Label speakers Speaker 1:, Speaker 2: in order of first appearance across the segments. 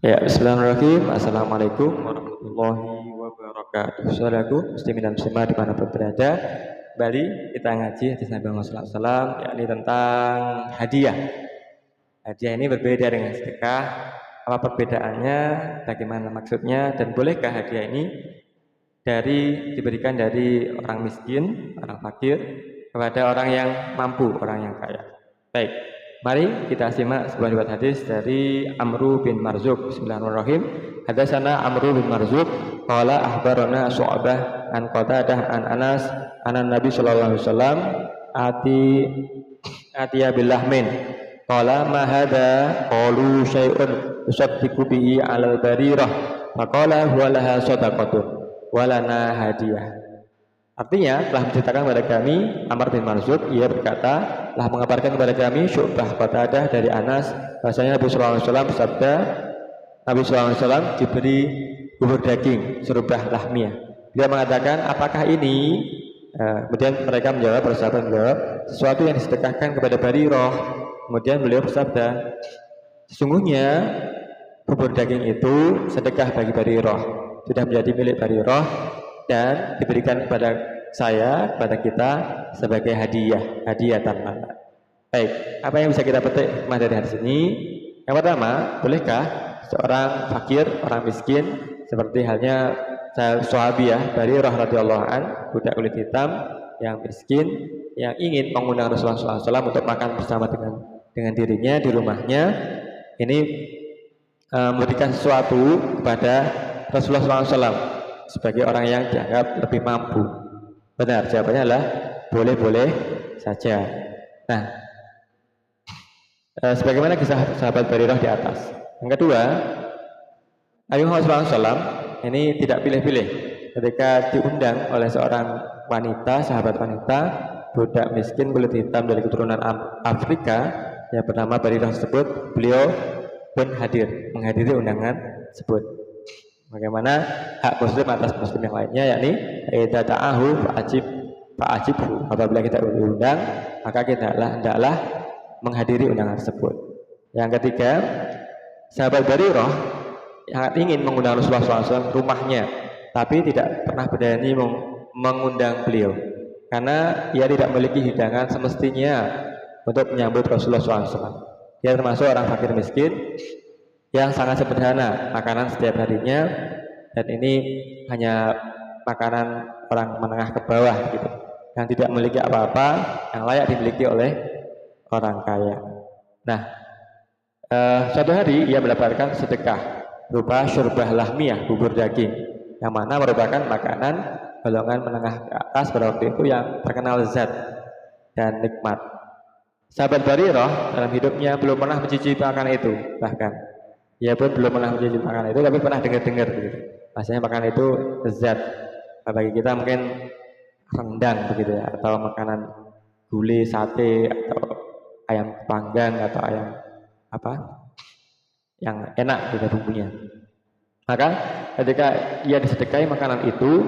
Speaker 1: Ya, bismillahirrahmanirrahim. Assalamualaikum warahmatullahi wabarakatuh. Saudaraku, muslimin dan muslimat dimanapun berada, kembali kita ngaji hadis Nabi Muhammad SAW, yakni tentang hadiah. Hadiah ini berbeda dengan sedekah. Apa perbedaannya? Bagaimana maksudnya? Dan bolehkah hadiah ini diberikan dari orang miskin, orang fakir, kepada orang yang mampu, orang yang kaya? Baik. Mari kita simak sebuah riwayat hadis dari Amru bin Marzuq. Bismillahirrahmanirrahim. Hadatsana Amru bin Marzuq qala akhbarana Syu'bah an Qatadah an Anas anan Nabi sallallahu alaihi wasallam atiya bil lahmin. Qala ma hadza qalu syai'un tusaddiqu bihi 'alal barirah. Faqala huwa laha shadaqatun wa lana hadiyah. Artinya telah menceritakan kepada kami Amr bin Marzuq, ia berkata, telah mengabarkan kepada kami Syu'bah Qatadah dari Anas, bahasanya Nabi sallallahu alaihi wasallam bersabda, Nabi sallallahu alaihi wasallam diberi bubur daging serubah lahmiyah. Dia mengatakan, apakah ini? Kemudian mereka menjawab, bersahabat menjawab, sesuatu yang disedekahkan kepada Barirah. Kemudian beliau bersabda, sesungguhnya bubur daging itu sedekah bagi Barirah, sudah menjadi milik Barirah dan diberikan kepada saya, kepada kita sebagai hadiah tanpa. Baik, apa yang bisa kita petik hikmah dari hadis ini? Yang pertama, bolehkah seorang fakir, orang miskin, seperti halnya sahabiyah Barirah radhiyallahu an, budak kulit hitam yang miskin, yang ingin mengundang Rasulullah SAW untuk makan bersama dengan dirinya di rumahnya, ini memberikan sesuatu kepada Rasulullah SAW sebagai orang yang dianggap lebih mampu. Benar, jawabannya adalah boleh-boleh saja. Nah, sebagaimana kisah sahabat Barirah di atas. Yang kedua, Nabi Muhammad SAW ini tidak pilih-pilih ketika diundang oleh seorang wanita, sahabat wanita, budak miskin kulit hitam dari keturunan Afrika yang bernama Barirah tersebut, beliau pun menghadiri undangan tersebut. Bagaimana hak muslim atas muslim yang lainnya, yakni idza ta'ahu fa'ajibhu. Apabila kita diundang, maka kita hendaklah menghadiri undangan tersebut. Yang ketiga, sahabat Barirah sangat ingin mengundang Rasulullah SAW rumahnya, tapi tidak pernah berani mengundang beliau karena ia tidak memiliki hidangan semestinya untuk menyambut Rasulullah SAW. Dia termasuk orang fakir miskin yang sangat sederhana makanan setiap harinya, dan ini hanya makanan orang menengah ke bawah gitu, yang tidak memiliki apa-apa yang layak dimiliki oleh orang kaya. Nah, suatu hari ia mendapatkan sedekah berupa syurbah lahmiyah, bubur daging, yang mana merupakan makanan golongan menengah ke atas pada waktu itu yang terkenal lezat dan nikmat. Sahabat Barirah dalam hidupnya belum pernah mencicipi makanan itu, bahkan ia pun belum pernah mencicipi makanan itu, tapi pernah dengar-dengar gitu. Rasanya makanan itu lezat. Bagi kita mungkin rendang begitu ya, atau makanan gulai, sate, atau ayam panggang, atau ayam apa yang enak gitu bumbunya. Maka ketika ia disedekahi makanan itu,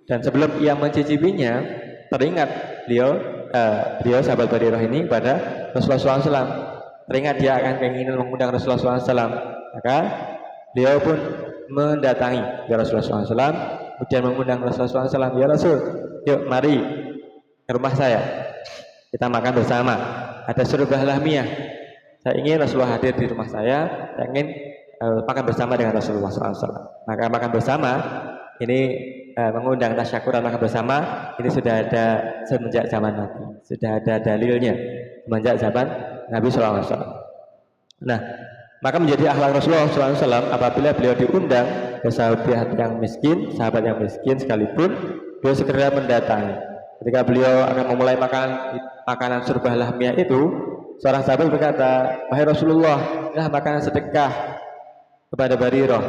Speaker 1: dan sebelum ia mencicipinya, teringat beliau sahabat Barirah ini pada Rasulullah SAW. Teringat dia akan keinginan mengundang Rasulullah SAW. Maka beliau pun mendatangi Rasulullah SAW, kemudian mengundang Rasulullah SAW, ya Rasul, yuk mari ke rumah saya, kita makan bersama, ada syurbah lahmiyah, saya ingin Rasulullah hadir di rumah saya ingin makan bersama dengan Rasulullah SAW. Maka makan bersama ini mengundang tasyakuran, makan bersama ini sudah ada semenjak zaman Nabi, sudah ada dalilnya semenjak zaman Nabi SAW. Nah, maka menjadi akhlak Rasulullah SAW apabila beliau diundang ke sahabat yang miskin, sekalipun, beliau segera mendatangi. Ketika beliau akan memulai makanan syurbah lahmiyah itu, seorang sahabat berkata, wahai Rasulullah, inilah makanan sedekah kepada Barirah.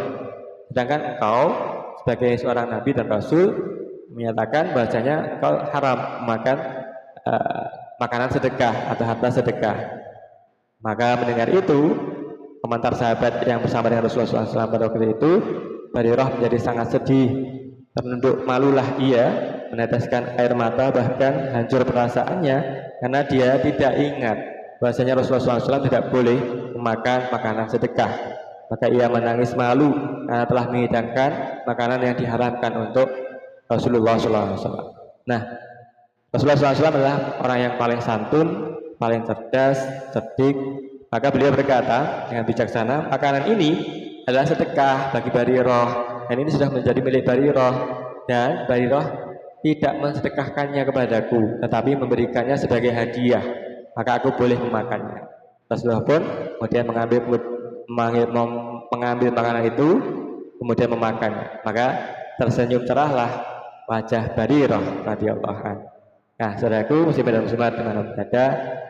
Speaker 1: Sedangkan engkau sebagai seorang Nabi dan Rasul menyatakan bahasanya engkau haram makan makanan sedekah atau harta sedekah. Maka mendengar itu, komentar sahabat yang bersama dengan Rasulullah SAW pada waktu itu, Barirah menjadi sangat sedih, ternunduk malulah ia, meneteskan air mata, bahkan hancur perasaannya karena dia tidak ingat bahwasanya Rasulullah SAW tidak boleh memakan makanan sedekah. maka ia menangis malu karena telah menghidangkan makanan yang diharamkan untuk Rasulullah SAW. Nah, Rasulullah SAW adalah orang yang paling santun, paling cerdas, cerdik. Maka beliau berkata dengan bijaksana, makanan ini adalah sedekah bagi Barirah, dan ini sudah menjadi milik Barirah, dan Barirah tidak mensedekahkannya kepadaku, tetapi memberikannya sebagai hadiah, maka aku boleh memakannya. Rasulullah pun kemudian mengambil makanan itu, kemudian memakannya. Maka tersenyum cerahlah wajah Barirah radhiyallahu anha. Nah, saudaraku muslimin dan muslimat dimanapun berada,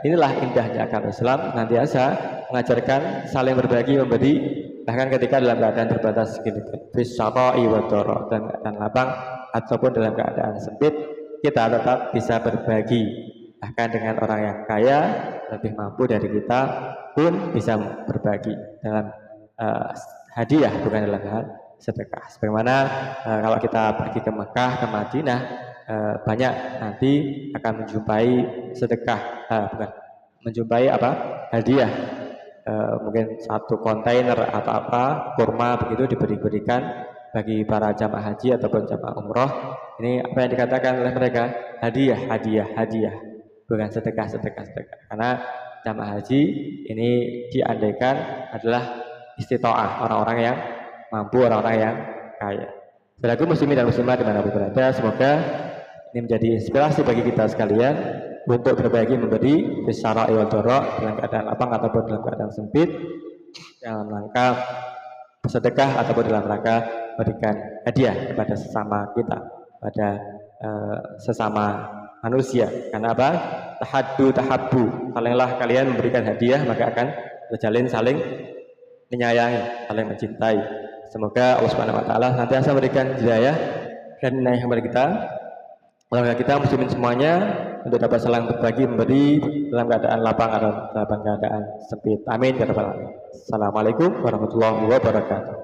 Speaker 1: inilah indahnya agama Islam, senantiasa mengajarkan saling berbagi, memberi, bahkan ketika dalam keadaan terbatas fis syara'i wa dara, dalam keadaan lapang ataupun dalam keadaan sempit, kita tetap bisa berbagi. Bahkan dengan orang yang kaya, lebih mampu dari kita pun bisa berbagi dalam hadiah, bukan dalam hal sedekah. Sebagaimana kalau kita pergi ke Mekah, ke Madinah, banyak nanti akan menjumpai sedekah, bukan menjumpai hadiah, mungkin satu kontainer atau kurma begitu diberikan bagi para jamaah haji ataupun jamaah umroh. Ini apa yang dikatakan oleh mereka? Hadiah, bukan sedekah. Karena jamaah haji ini diandaikan adalah istitoah, orang-orang yang mampu, orang-orang yang kaya. Saudaraku muslimin dan muslimat dimanapun berada, semoga ini menjadi inspirasi bagi kita sekalian untuk berbagi, memberi secara wal dara, dalam keadaan lapang ataupun dalam keadaan sempit, dalam rangka bersedekah ataupun dalam rangka berikan hadiah kepada sesama kita, pada sesama manusia. Karena apa? Tahabbu, salinglah kalian memberikan hadiah, maka akan terjalin saling menyayangi, saling mencintai. Semoga Allah Subhanahu wa taala senantiasa memberikan hidayah dan inayah kepada kita, keluarga kita muslimin semuanya, untuk dapat saling berbagi, memberi dalam keadaan lapang atau dalam keadaan sempit. Amin ya rabbal alamin. Assalamualaikum warahmatullahi wabarakatuh.